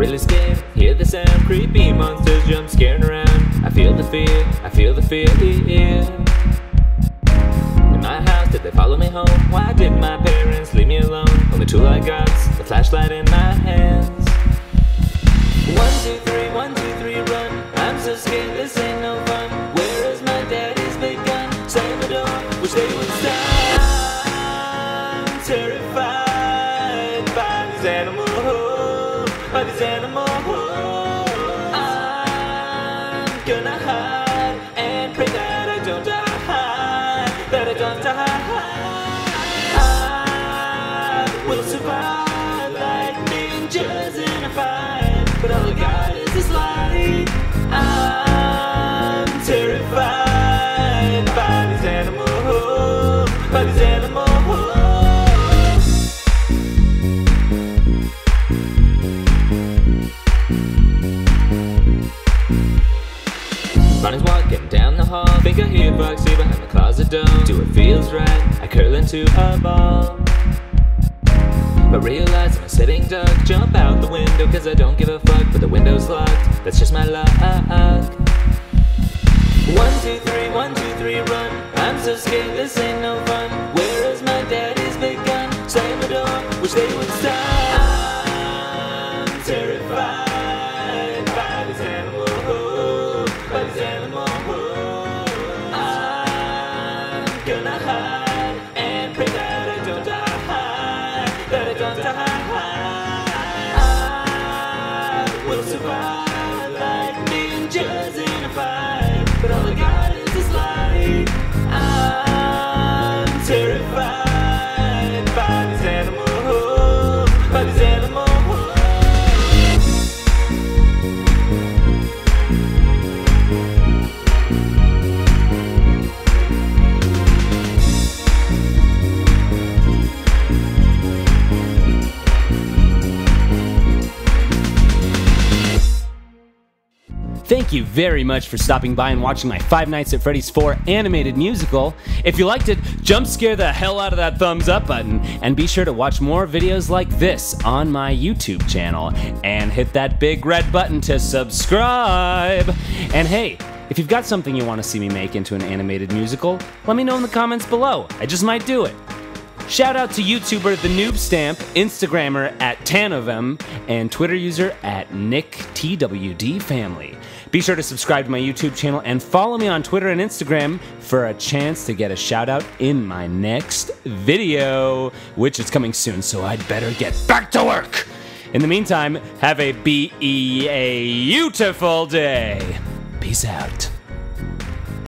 really scared. Hear the sound, creepy monsters jump scaring around. I feel the fear, I feel the fear. In my house, did they follow me home? Why did my parents leave me alone? Only tool I got's the flashlight in my hands. 1, 2, 3, 1, 2, 3, run. I'm so scared, this ain't no fun. Where is my daddy's big gun? Slam the door, wish they would stop. I'm terrified by these animals, by these animals. I'm gonna hide and pray that I don't die, that I don't die. I will survive like ninjas in a fight, but all I got is this light. I'm terrified by these animals, by these animals. Ronnie's walking down the hall. Think I hear Foxy behind the closet door. Do it feels right, I curl into a ball. But realize I'm a sitting duck. Jump out the window cause I don't give a fuck. But the window's locked, that's just my luck. 1, 2, 3, 1, 2, 3, run. I'm so scared, this ain't no fun. Where is my daddy's big gun? Slam the door, wish they would stop. I'm terrified by these animals, by these animals. I'm gonna hide and pray that I don't die, that I don't die. I will survive like ninjas in a fight, but all I got is this light. I'm terrified by these animals, by these animals. Thank you very much for stopping by and watching my Five Nights at Freddy's 4 animated musical. If you liked it, jump scare the hell out of that thumbs up button, and be sure to watch more videos like this on my YouTube channel, and hit that big red button to subscribe. And hey, if you've got something you want to see me make into an animated musical, let me know in the comments below. I just might do it. Shout out to YouTuber The Noob Stamp, Instagrammer @Tanovem, and Twitter user @NickTWDFamily. Be sure to subscribe to my YouTube channel and follow me on Twitter and Instagram for a chance to get a shout out in my next video, which is coming soon, so I'd better get back to work. In the meantime, have a beautiful day. Peace out.